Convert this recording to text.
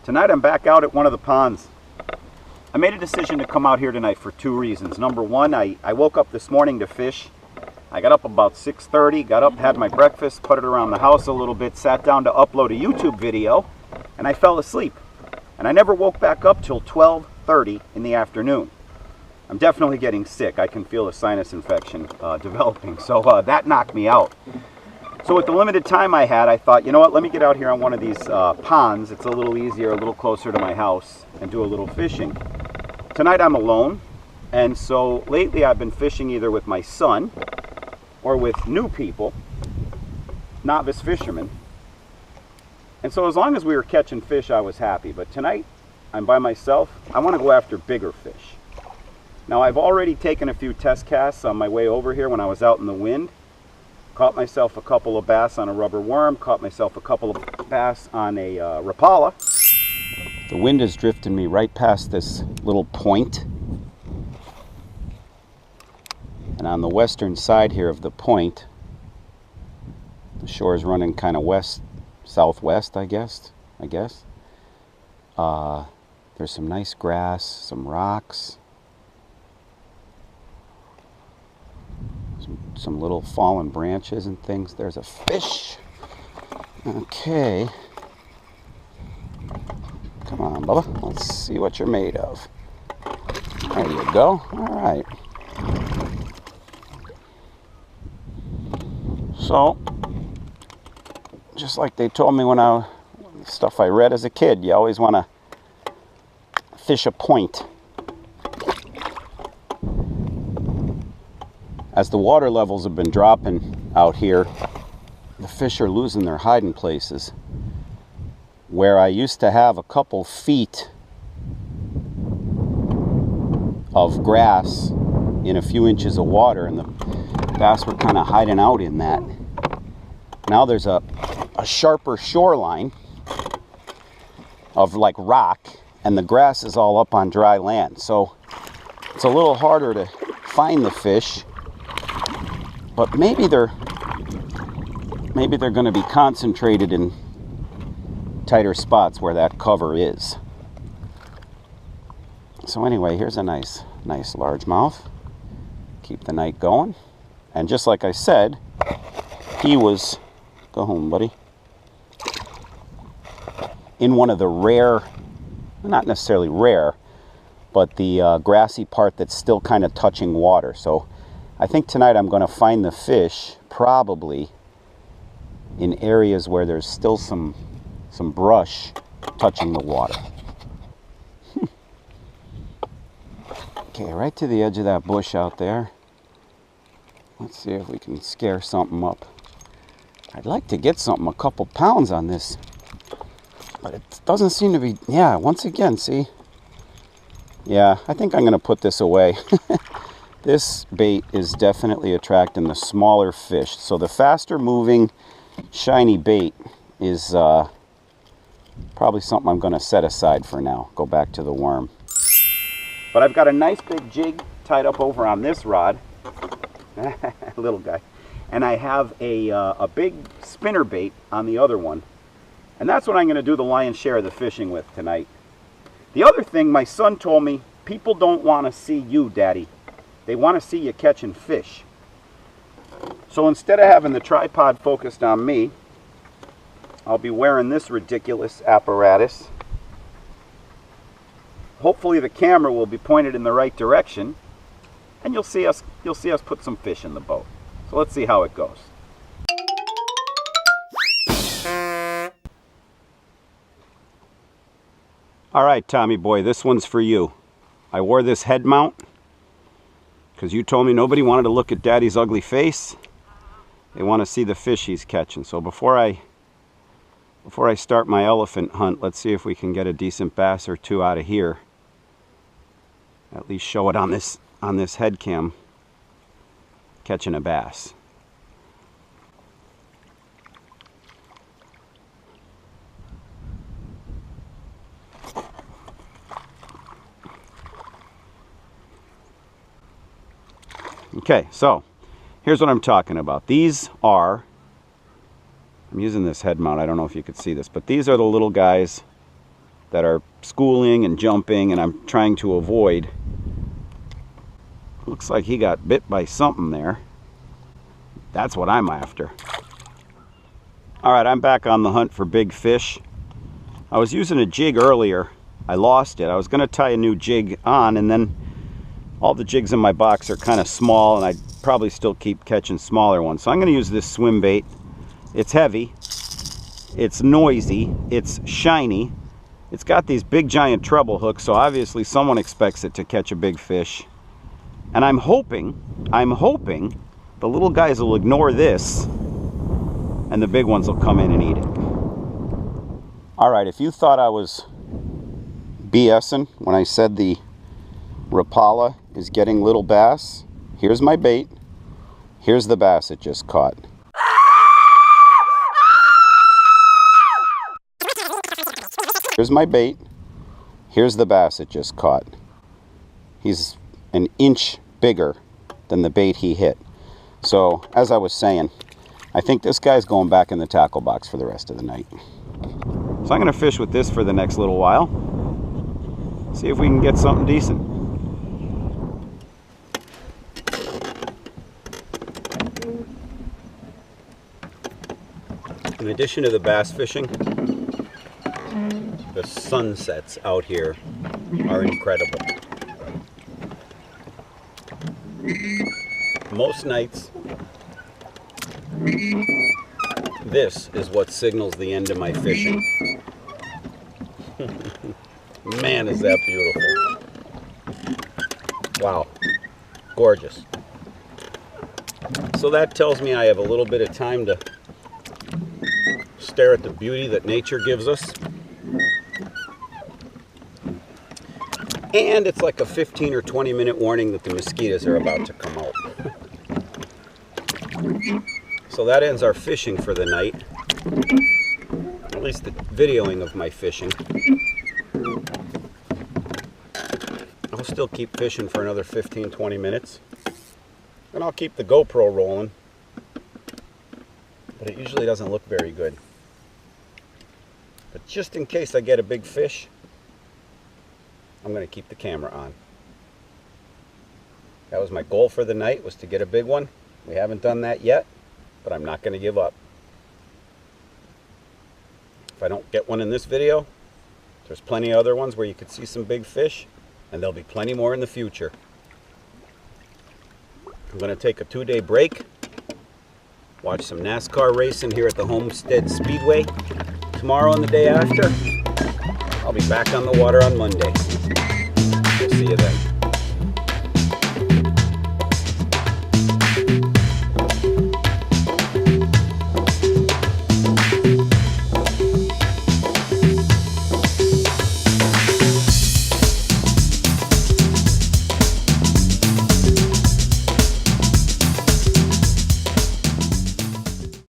Tonight I'm back out at one of the ponds. I made a decision to come out here tonight for two reasons. Number one, I woke up this morning to fish. I got up about 6:30, got up, had my breakfast, put it around the house a little bit, sat down to upload a YouTube video, and I fell asleep. And I never woke back up till 12:30 in the afternoon. I'm definitely getting sick. I can feel a sinus infection developing, so that knocked me out. So with the limited time I had, I thought, you know what, let me get out here on one of these ponds. It's a little easier, a little closer to my house, and do a little fishing. Tonight I'm alone, and so lately I've been fishing either with my son or with new people, novice fishermen. And so as long as we were catching fish, I was happy. But tonight, I'm by myself. I want to go after bigger fish. Now, I've already taken a few test casts on my way over here when I was out in the wind. Caught myself a couple of bass on a rubber worm, caught myself a couple of bass on a Rapala. The wind is drifting me right past this little point. And on the western side here of the point, the shore is running kind of west, southwest, I guess. There's some nice grass, some rocks. Some little fallen branches and things. There's a fish. Okay. Come on, Bubba. Let's see what you're made of. There you go. All right. So, just like they told me when stuff I read as a kid, you always want to fish a point. As the water levels have been dropping out here, the fish are losing their hiding places. Where I used to have a couple feet of grass in a few inches of water, and the bass were kind of hiding out in that. Now there's a sharper shoreline of like rock, and the grass is all up on dry land. So it's a little harder to find the fish. But maybe they're going to be concentrated in tighter spots where that cover is. So anyway, here's a nice largemouth. Keep the night going. And just like I said, he was, go home, buddy, in one of the rare, not necessarily rare, but the grassy part that's still kind of touching water. So I think tonight I'm going to find the fish probably in areas where there's still some brush touching the water. Okay, right to the edge of that bush out there. Let's see if we can scare something up. I'd like to get something a couple pounds on this, but it doesn't seem to be. Yeah, once again, see? Yeah, I think I'm going to put this away. This bait is definitely attracting the smaller fish. So the faster moving, shiny bait is probably something I'm going to set aside for now. Go back to the worm. But I've got a nice big jig tied up over on this rod. Little guy. And I have a big spinner bait on the other one. And that's what I'm going to do the lion's share of the fishing with tonight. The other thing, my son told me, people don't want to see you, Daddy. They want to see you catching fish. So instead of having the tripod focused on me, I'll be wearing this ridiculous apparatus. Hopefully the camera will be pointed in the right direction, and you'll see us put some fish in the boat. So let's see how it goes. All right, Tommy boy, this one's for you. I wore this head mount because you told me nobody wanted to look at Daddy's ugly face. They want to see the fish he's catching. So before I start my elephant hunt, let's see if we can get a decent bass or two out of here. At least show it on this head cam, catching a bass. Okay, so here's what I'm talking about. These are, I'm using this head mount, I don't know if you could see this, but these are the little guys that are schooling and jumping, and I'm trying to avoid. Looks like he got bit by something there. That's what I'm after. All right, I'm back on the hunt for big fish. I was using a jig earlier. I lost it. I was going to tie a new jig on, and then all the jigs in my box are kind of small, and I'd probably still keep catching smaller ones. So I'm going to use this swim bait. It's heavy, it's noisy, it's shiny, it's got these big giant treble hooks, so obviously someone expects it to catch a big fish. And I'm hoping the little guys will ignore this and the big ones will come in and eat it. All right, if you thought I was BSing when I said the Rapala is getting little bass, here's my bait. Here's the bass it just caught. Here's my bait. Here's the bass it just caught. He's an inch bigger than the bait he hit. So, as I was saying, I think this guy's going back in the tackle box for the rest of the night. So I'm going to fish with this for the next little while. See if we can get something decent. In addition to the bass fishing, the sunsets out here are incredible. Most nights, this is what signals the end of my fishing. Man, is that beautiful. Wow, gorgeous. So that tells me I have a little bit of time to stare at the beauty that nature gives us. And it's like a 15 or 20 minute warning that the mosquitoes are about to come out. So that ends our fishing for the night. At least the videoing of my fishing. I'll still keep fishing for another 15-20 minutes. And I'll keep the GoPro rolling. But it usually doesn't look very good. But just in case I get a big fish, I'm going to keep the camera on. That was my goal for the night, was to get a big one. We haven't done that yet, but I'm not going to give up. If I don't get one in this video, there's plenty of other ones where you could see some big fish, and there'll be plenty more in the future. I'm going to take a 2-day break, watch some NASCAR racing here at the Homestead Speedway. Tomorrow and the day after, I'll be back on the water on Monday. See you then.